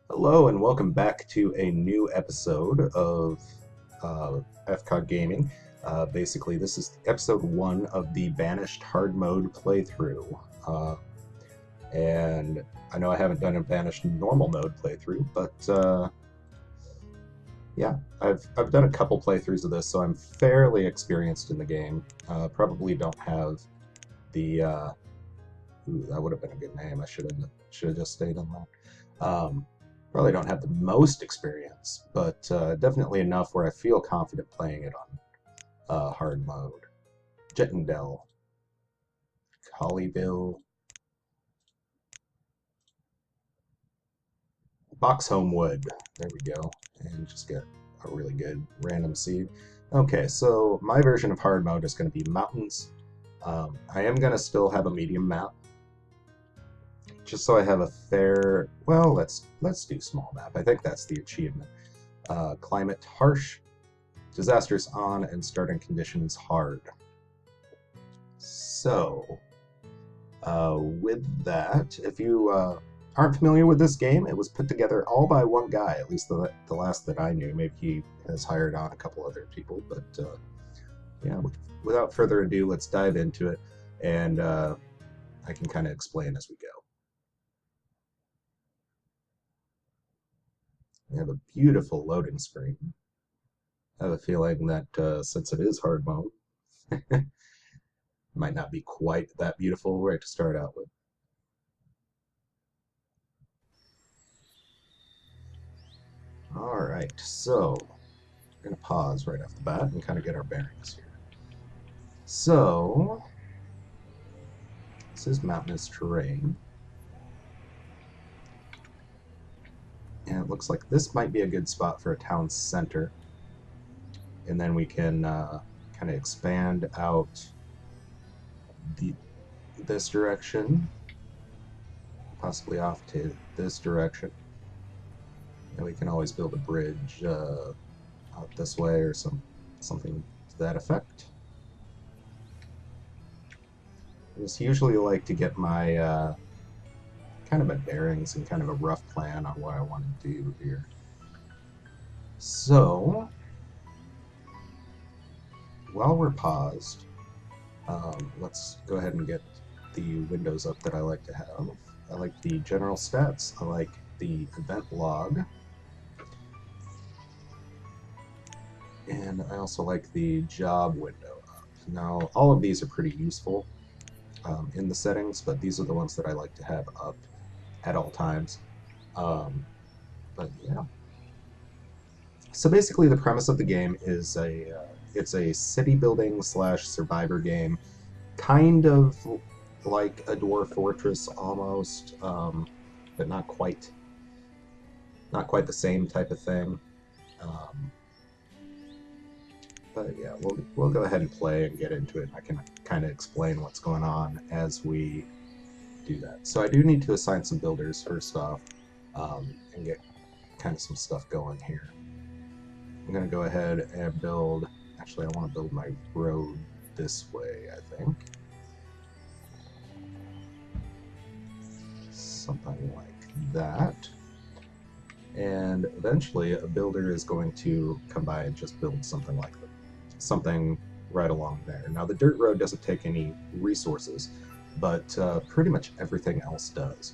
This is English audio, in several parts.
Hello and welcome back to a new episode of FCOG Gaming. Basically, this is episode 1 of the Banished hard mode playthrough. And I know I haven't done a Banished normal mode playthrough, but yeah, I've done a couple playthroughs of this, so I'm fairly experienced in the game. Probably don't have the ooh, that would have been a good name. I should have just stayed on that. Probably don't have the most experience, but definitely enough where I feel confident playing it on hard mode. Jettendell, Colleyville, Boxholm Wood. There we go. And just get a really good random seed. Okay, so my version of hard mode is going to be mountains. I am going to still have a medium map, just so I have a fair, well, let's do small map. I think that's the achievement. Climate harsh, disasters on, and starting conditions hard. So, with that, if you aren't familiar with this game, it was put together all by one guy, at least the last that I knew. Maybe he has hired on a couple other people, but yeah, without further ado, let's dive into it, and I can kind of explain as we go. We have a beautiful loading screen. I have a feeling that since it is hard mode, it might not be quite that beautiful right to start out with. Alright, so we're going to pause right off the bat and kind of get our bearings here. So, this is mountainous terrain. And it looks like this might be a good spot for a town center. And then we can kind of expand out this direction, possibly off to this direction. And we can always build a bridge out this way or something to that effect. I just usually like to get my kind of my bearings and kind of a rough plan on what I want to do here. So, while we're paused, let's go ahead and get the windows up that I like to have. I like the general stats, I like the event log, and I also like the job window up. Now, all of these are pretty useful in the settings, but these are the ones that I like to have up at all times. But yeah. So basically, the premise of the game is it's a city building / survivor game, kind of like a dwarf fortress almost, but not quite the same type of thing. But yeah, we'll go ahead and play and get into it. I can kind of explain what's going on as we do that. So I do need to assign some builders first off, and get kind of some stuff going here. I'm going to go ahead and build, actually I want to build my road this way, I think. Something like that. And eventually a builder is going to come by and just build something like that. Something right along there. Now the dirt road doesn't take any resources, but pretty much everything else does.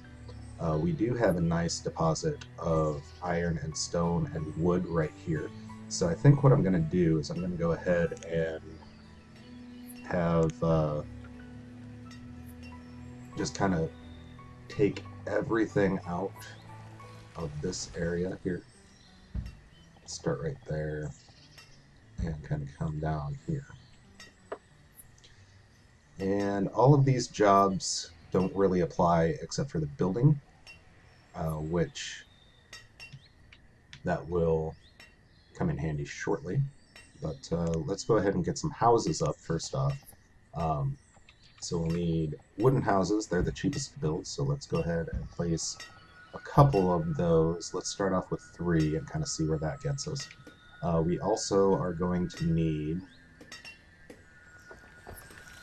We do have a nice deposit of iron and stone and wood right here. So I think what I'm going to do is I'm going to go ahead and have just kind of take everything out of this area here. Start right there and kind of come down here. And all of these jobs don't really apply except for the building, which that will come in handy shortly. But let's go ahead and get some houses up first off. So we'll need wooden houses. They're the cheapest to build, so let's go ahead and place a couple of those. Let's start off with 3 and kind of see where that gets us. We also are going to need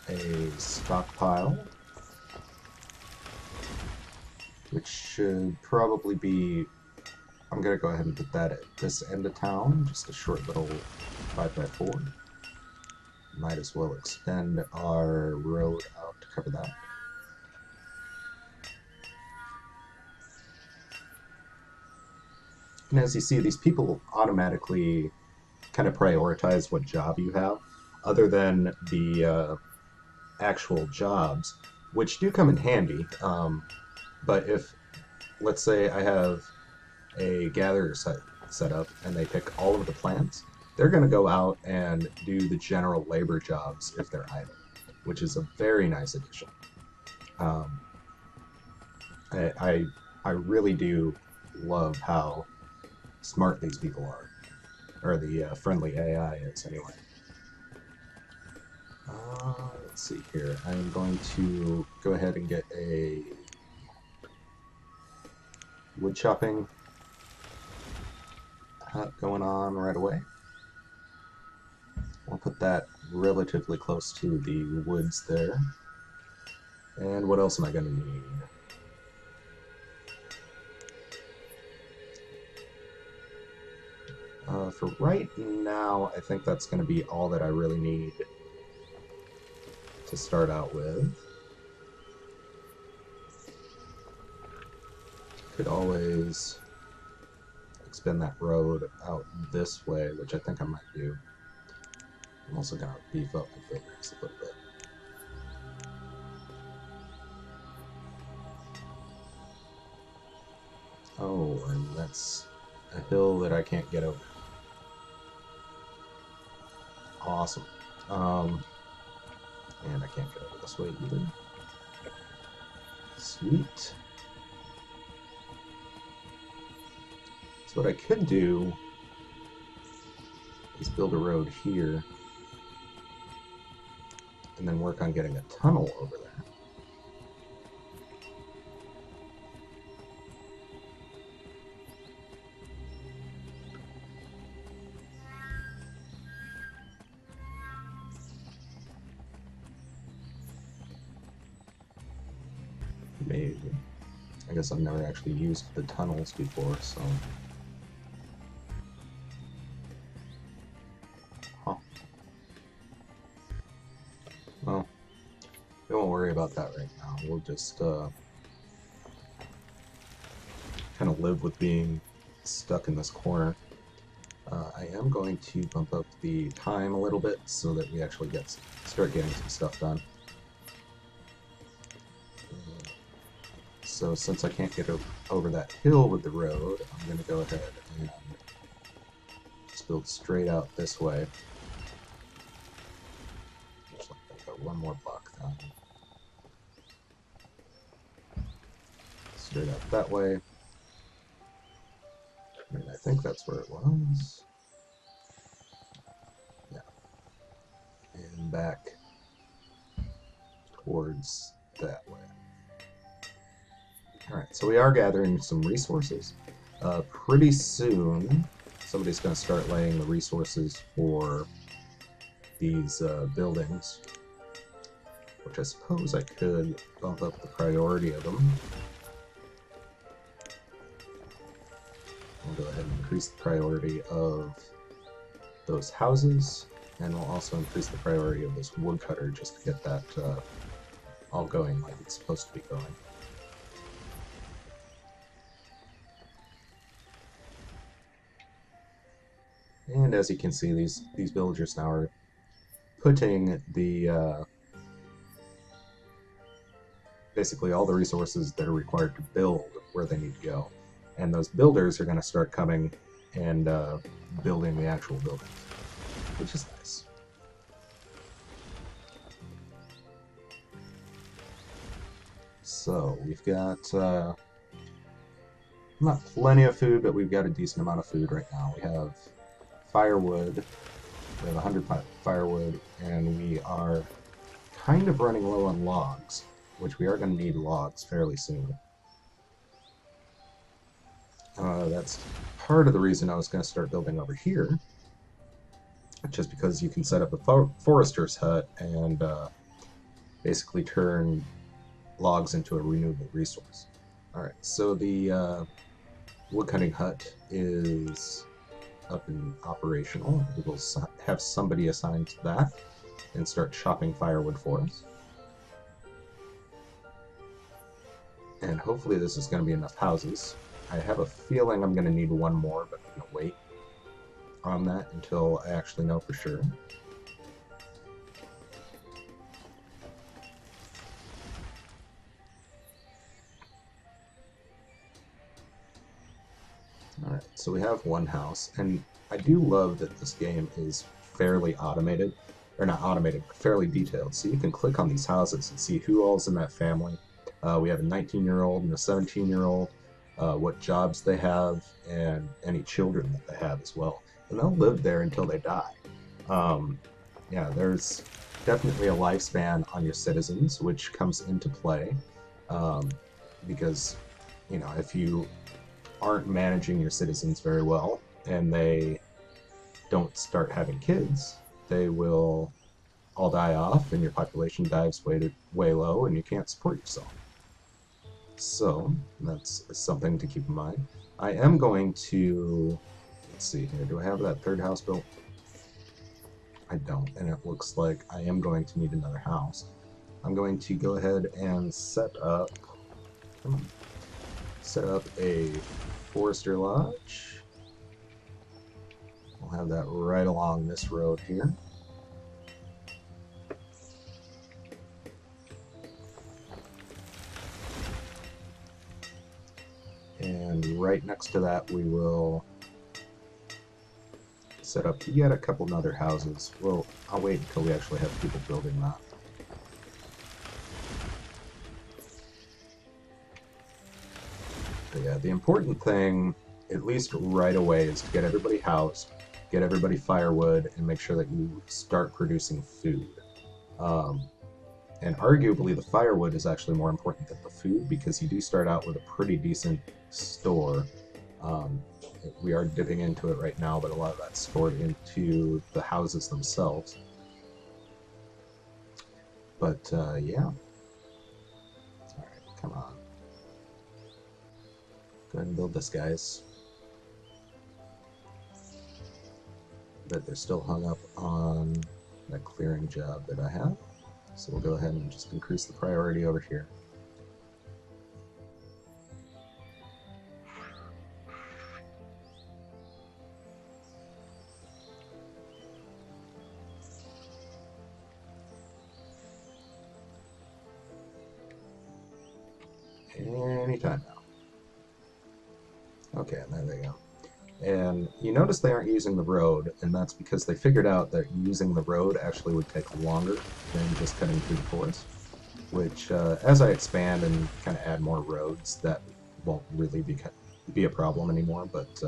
a stockpile, which should probably be... I'm going to go ahead and put that at this end of town, just a short little 5x4. Might as well extend our road out to cover that. And as you see, these people automatically kind of prioritize what job you have, other than the actual jobs, which do come in handy. But if, let's say, I have a gatherer set up and they pick all of the plants, they're going to go out and do the general labor jobs if they're idle, which is a very nice addition. Um, I really do love how smart these people are, or the friendly AI is anyway. Let's see here. I'm going to go ahead and get a wood chopping hut going on right away. I'll put that relatively close to the woods there. And what else am I going to need? For right now, I think that's going to be all that I really need to start out with. Could always expand that road out this way, which I think I might do. I'm also going to beef up my buildings a little bit. Oh, and that's a hill that I can't get over. Awesome. And I can't get over this way either. Sweet. So what I could do is build a road here and then work on getting a tunnel over there. Maybe. I guess I've never actually used the tunnels before, so... Huh. Well, we won't worry about that right now. We'll just kind of live with being stuck in this corner. I am going to bump up the time a little bit so that we actually start getting some stuff done. So since I can't get over that hill with the road, I'm going to go ahead and just build straight out this way. Just like that, one more block down. Straight out that way. And I think that's where it was. Yeah. And back towards that way. Alright, so we are gathering some resources. Pretty soon, somebody's going to start laying the resources for these buildings, which I suppose I could bump up the priority of them. I'll go ahead and increase the priority of those houses, and we'll also increase the priority of this woodcutter just to get that all going like it's supposed to be going. And as you can see, these villagers now are putting the basically all the resources that are required to build where they need to go. And those builders are going to start coming and building the actual buildings, which is nice. So we've got not plenty of food, but we've got a decent amount of food right now. We have firewood. We have 100 firewood, and we are kind of running low on logs, which we are going to need logs fairly soon. That's part of the reason I was going to start building over here, just because you can set up a forester's hut and basically turn logs into a renewable resource. All right, so the woodcutting hut is up and operational. We will have somebody assigned to that and start chopping firewood for us. And hopefully this is going to be enough houses. I have a feeling I'm going to need one more, but I'm going to wait on that until I actually know for sure. Alright, so we have one house, and I do love that this game is fairly automated, or not automated, but fairly detailed. So you can click on these houses and see who all's in that family. We have a 19-year-old and a 17-year-old, what jobs they have, and any children that they have as well. And they'll live there until they die. Yeah, there's definitely a lifespan on your citizens, which comes into play um, because, you know, if you aren't managing your citizens very well and they don't start having kids, they will all die off and your population dives way low and you can't support yourself. So that's something to keep in mind. I am going to, let's see here, do I have that third house built? I don't, and it looks like I am going to need another house. I'm going to go ahead and set up a forester lodge. We'll have that right along this road here. And right next to that we will set up yet a couple other houses. Well, I'll wait until we actually have people building that. But yeah, the important thing, at least right away, is to get everybody housed, get everybody firewood, and make sure that you start producing food. And arguably, the firewood is actually more important than the food because you do start out with a pretty decent store. We are dipping into it right now, but a lot of that's stored into the houses themselves. But yeah. Alright, come on. Go ahead and build this, guys. But they're still hung up on that clearing job that I have. So we'll go ahead and just increase the priority over here. Anytime now. Okay, and there they go. And you notice they aren't using the road, and that's because they figured out that using the road actually would take longer than just cutting through the forest. Which, as I expand and kind of add more roads, that won't really be a problem anymore. But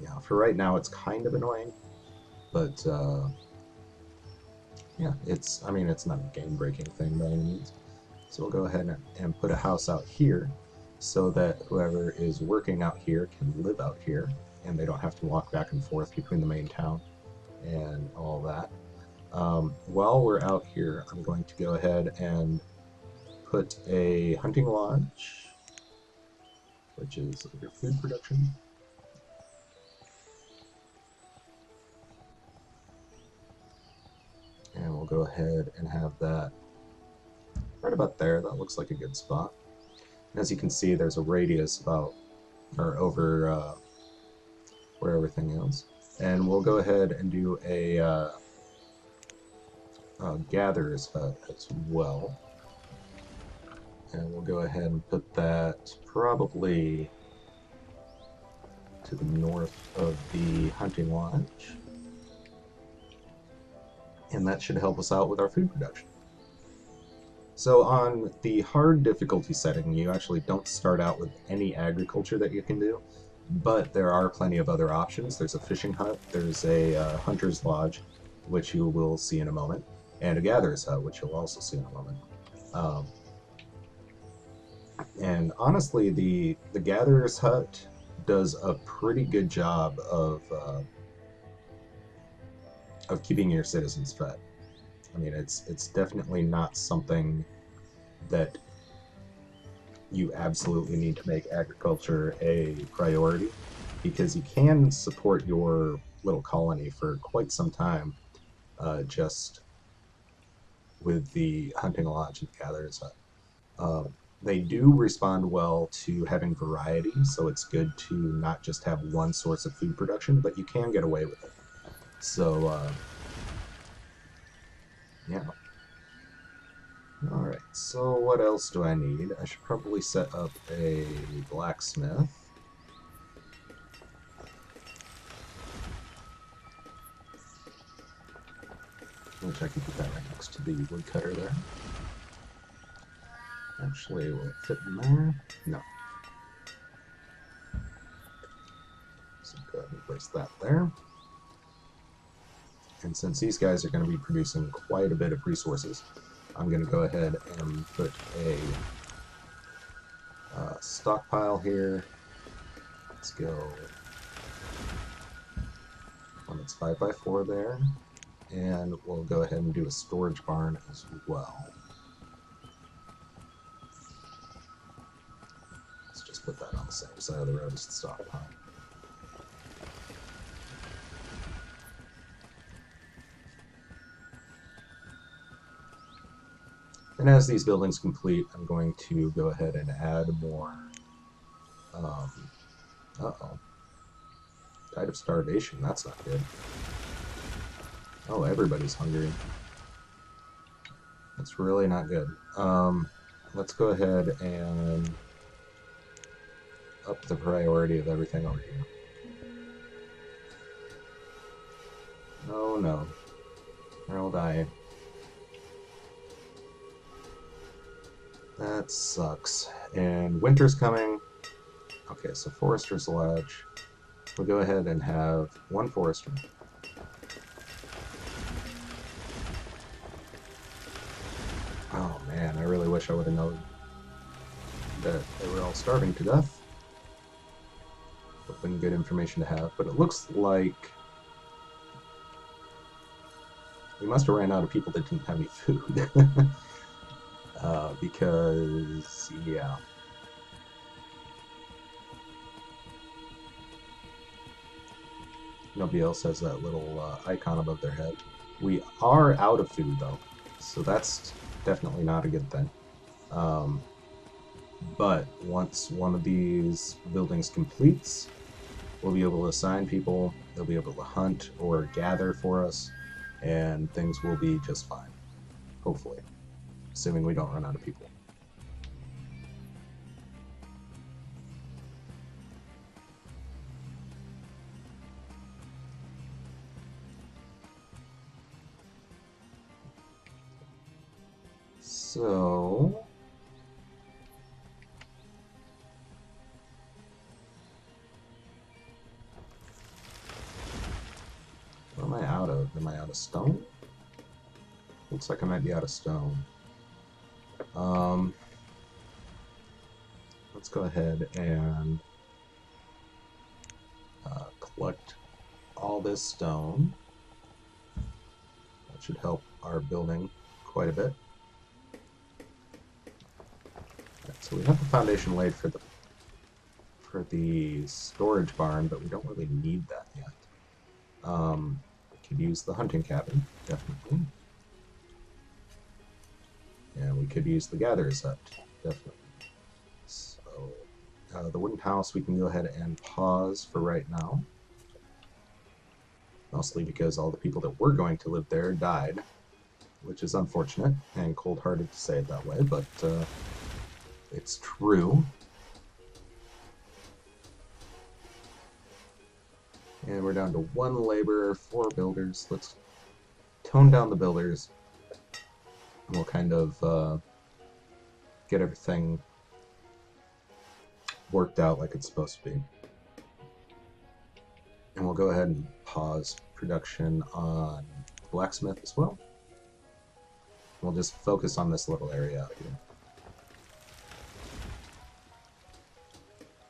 yeah, for right now, it's kind of annoying. But yeah, I mean, it's not a game-breaking thing by any means. So we'll go ahead and put a house out here so that whoever is working out here can live out here and they don't have to walk back and forth between the main town and all that. While we're out here, I'm going to go ahead and put a hunting lodge, which is under food production. And we'll go ahead and have that right about there. That looks like a good spot. And as you can see, there's a radius about, or over where everything is. And we'll go ahead and do a gatherer's hut as well. And we'll go ahead and put that probably to the north of the hunting lodge. And that should help us out with our food production. So on the hard difficulty setting, you actually don't start out with any agriculture that you can do, but there are plenty of other options. There's a fishing hut, there's a hunter's lodge, which you will see in a moment, and a gatherer's hut, which you'll also see in a moment. And honestly, the gatherer's hut does a pretty good job of keeping your citizens fed. I mean, it's definitely not something that you absolutely need to make agriculture a priority, because you can support your little colony for quite some time just with the hunting lodge and gatherers. They do respond well to having variety, so it's good to not just have one source of food production, but you can get away with it. So, yeah. Alright, so what else do I need? I should probably set up a blacksmith. Which I can put that right next to the woodcutter there. Actually, will it fit in there? No. So go ahead and place that there. And since these guys are going to be producing quite a bit of resources, I'm going to go ahead and put a stockpile here. Let's go one that's 5x4 there. And we'll go ahead and do a storage barn as well. Let's just put that on the same side of the road as the stockpile. And as these buildings complete, I'm going to go ahead and add more. Uh-oh. Died of starvation. That's not good. Oh, everybody's hungry. That's really not good. Let's go ahead and up the priority of everything over here. Oh no. They're all dying. That sucks. And winter's coming. Okay, so Forester's Lodge. We'll go ahead and have one Forester. Oh man, I really wish I would have known that they were all starving to death. Would have been good information to have, but it looks like we must have ran out of people that didn't have any food. Because, yeah. Nobody else has that little icon above their head. We are out of food, though, so that's definitely not a good thing. But once one of these buildings completes, we'll be able to assign people, they'll be able to hunt or gather for us, and things will be just fine. Hopefully. Assuming we don't run out of people. So... what am I out of? Am I out of stone? Looks like I might be out of stone. Let's go ahead and collect all this stone. That should help our building quite a bit. Right, so we have the foundation laid for the storage barn, but we don't really need that yet. We could use the hunting cabin, definitely. And we could use the gatherer's hut, definitely. So, the wooden house we can go ahead and pause for right now. Mostly because all the people that were going to live there died, which is unfortunate and cold-hearted to say it that way, but it's true. And we're down to 1 laborer, 4 builders. Let's tone down the builders. And we'll kind of get everything worked out like it's supposed to be. And we'll go ahead and pause production on blacksmith as well. We'll just focus on this little area out here.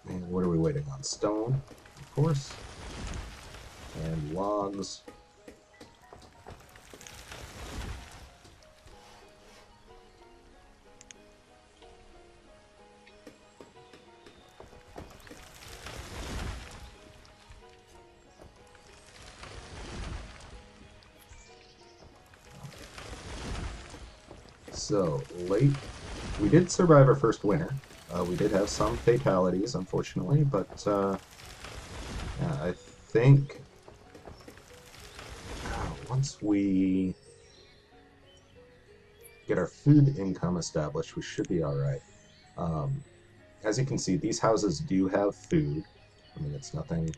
And what are we waiting on? Stone, of course. And logs. So, late. We did survive our first winter. We did have some fatalities, unfortunately, but yeah, I think once we get our food income established, we should be alright. Um, as you can see, these houses do have food. I mean, it's nothing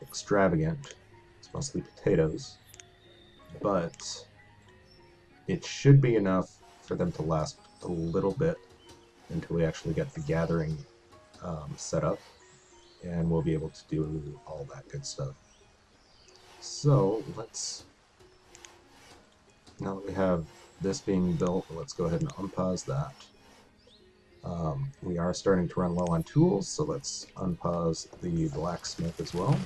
extravagant. It's mostly potatoes. But it should be enough for them to last a little bit until we actually get the gathering set up, and we'll be able to do all that good stuff. So let's, now that we have this being built, let's go ahead and unpause that. We are starting to run low on tools, so let's unpause the blacksmith as well.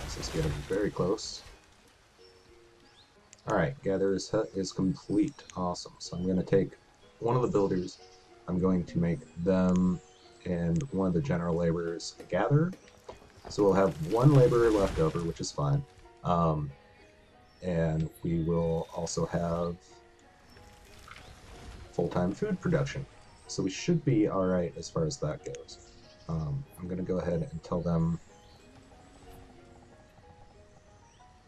This is getting very close. Alright, Gatherer's Hut is complete. Awesome. So I'm going to take one of the builders, I'm going to make them and one of the general laborers a gatherer. So we'll have one laborer left over, which is fine. And we will also have full-time food production. So we should be alright as far as that goes. I'm going to go ahead and tell them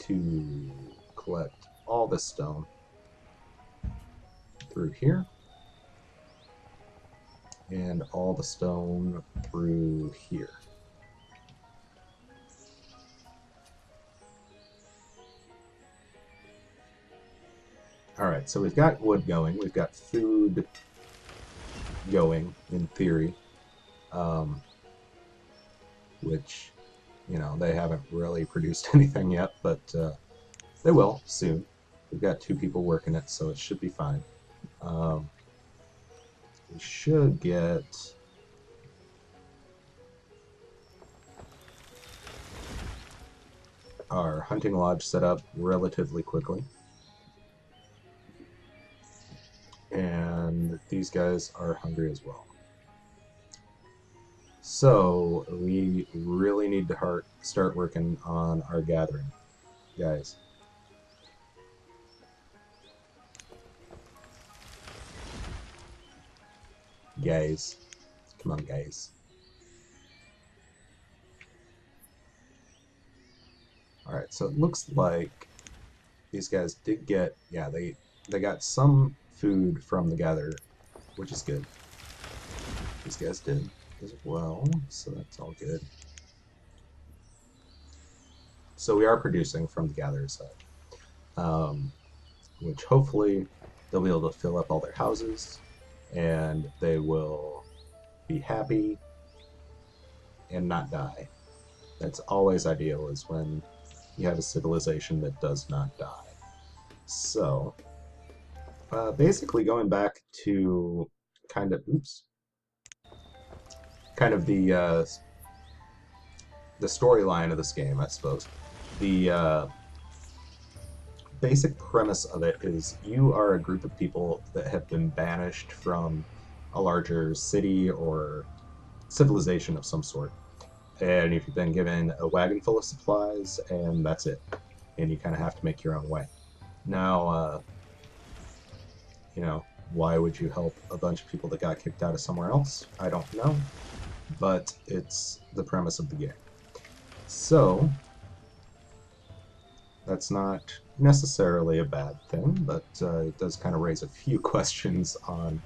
to collect all this stone through here, and all the stone through here. Alright, so we've got wood going, we've got food going, in theory, which, you know, they haven't really produced anything yet, but they will soon. We've got 2 people working it, so it should be fine. We should get our hunting lodge set up relatively quickly. And these guys are hungry as well. So we really need to start working on our gathering, guys. Guys. Come on, guys. Alright, so it looks like these guys did get, yeah, they got some food from the gatherer, which is good. These guys did as well, so that's all good. So we are producing from the gatherer's side, which hopefully they'll be able to fill up all their houses, and they will be happy and not die. That's always ideal, is when you have a civilization that does not die. So, basically going back to kind of, kind of the storyline of this game, I suppose. The basic premise of it is you are a group of people that have been banished from a larger city or civilization of some sort. And you've been given a wagon full of supplies, and that's it. And you kind of have to make your own way. Now, you know, why would you help a bunch of people that got kicked out of somewhere else? I don't know. But it's the premise of the game. So, that's not necessarily a bad thing, but it does kind of raise a few questions on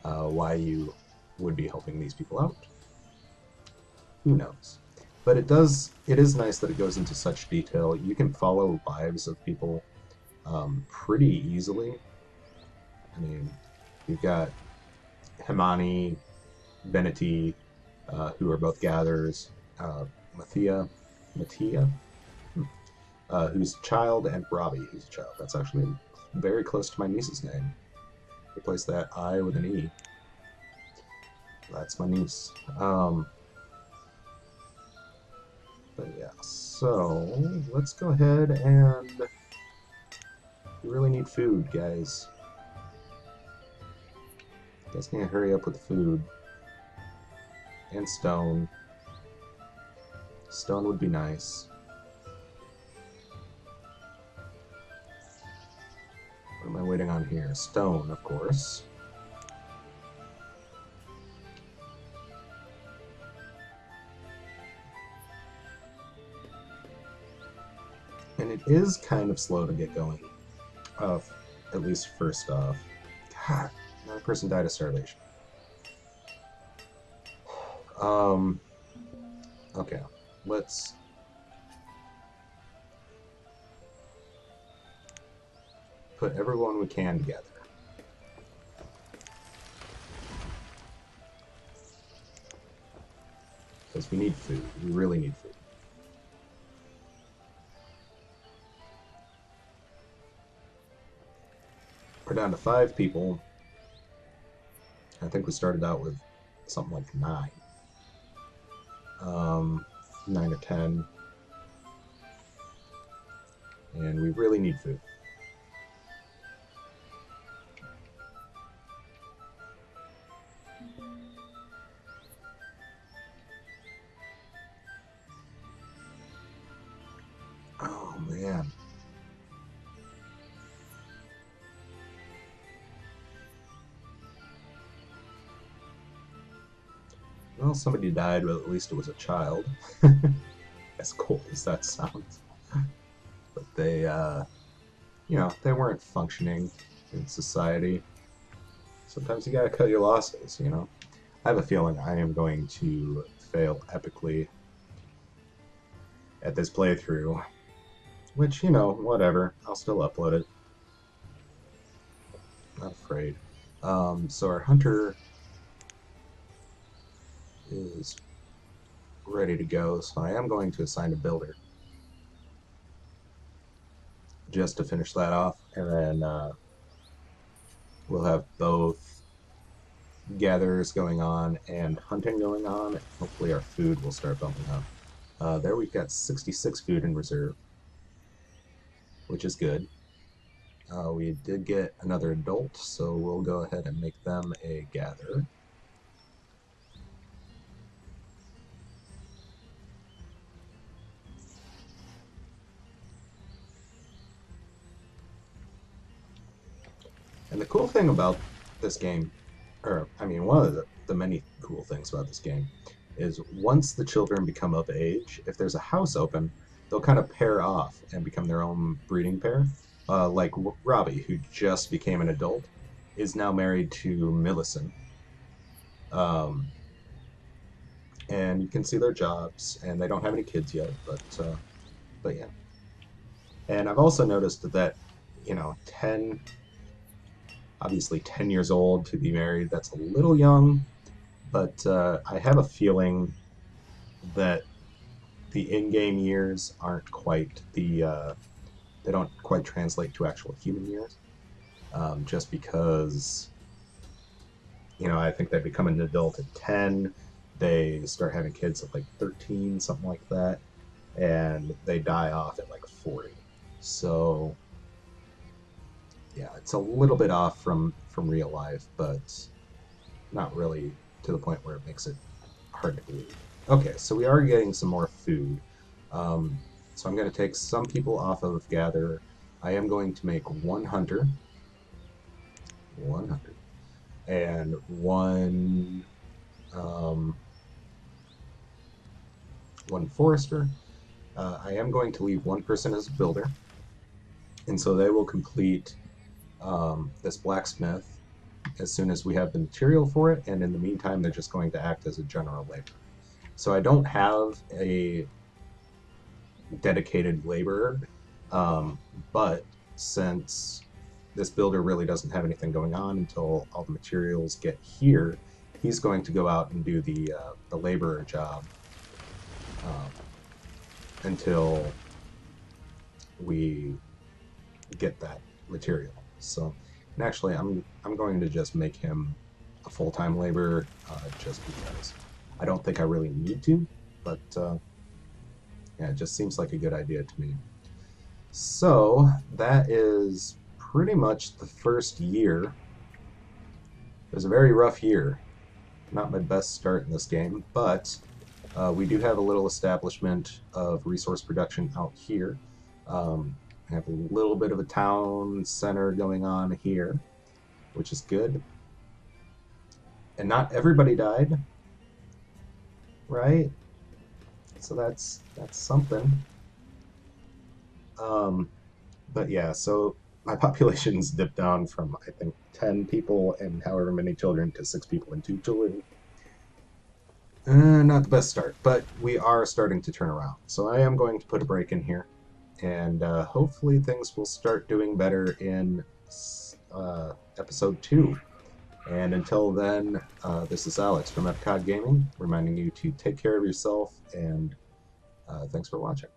why you would be helping these people out. Who knows? But it is nice that it goes into such detail. You can follow lives of people pretty easily. I mean, you've got Himani, Beneti, who are both gatherers, Mathia, who's a child, and Robbie, who's a child. That's actually very close to my niece's name. Replace that I with an E. That's my niece. But yeah, so let's go ahead and we really need food, guys. You guys need to hurry up with the food and stone. Stone would be nice. What am I waiting on here? Stone, of course. And it is kind of slow to get going. At least first off. God, another person died of starvation. Okay, let's put everyone we can together. Because we need food. We really need food. We're down to 5 people. I think we started out with something like 9. 9 or 10. And we really need food. Oh, man. Well, somebody died, but at least it was a child. As cold as that sounds. But they, they weren't functioning in society. Sometimes you gotta cut your losses, you know? I have a feeling I am going to fail epically at this playthrough. Which, whatever. I'll still upload it. Not afraid. So our hunter is ready to go, so I am going to assign a builder. Just to finish that off, and then we'll have both gatherers going on and hunting going on, and hopefully our food will start bumping up. There we've got 66 food in reserve, which is good. We did get another adult, so we'll go ahead and make them a gatherer. And the cool thing about this game, one of the many cool things about this game, is once the children become of age, if there's a house open, they'll kind of pair off and become their own breeding pair. Like Robbie, who just became an adult, is now married to Millicent. And you can see their jobs, and they don't have any kids yet, but yeah. And I've also noticed that, 10 years old to be married, that's a little young, but I have a feeling that the in-game years aren't quite they don't quite translate to actual human years, just because, I think they become an adult at 10, they start having kids at like 13, something like that, and they die off at like 40. So yeah, it's a little bit off from real life, but not really to the point where it makes it hard to believe. Okay, so we are getting some more food. So I'm going to take some people off of Gather. I am going to make one hunter, and one forester. I am going to leave one person as a builder, and so they will complete this blacksmith as soon as we have the material for it, and in the meantime they're just going to act as a general laborer. So I don't have a dedicated laborer, but since this builder really doesn't have anything going on until all the materials get here, he's going to go out and do the laborer job until we get that material. So, and actually, I'm going to just make him a full-time laborer, just because I don't think I really need to, but yeah, it just seems like a good idea to me. So that is pretty much the first year. It was a very rough year. Not my best start in this game, but We do have a little establishment of resource production out here. We have a little bit of a town center going on here, which is good. And not everybody died, right? So that's something. Um, but yeah, so my population's dipped down from I think 10 people and however many children to 6 people and 2 children. Not the best start, but we are starting to turn around. So I am going to put a break in here, and hopefully things will start doing better in episode 2. And until then, this is Alex from Epcot Gaming, reminding you to take care of yourself, and thanks for watching.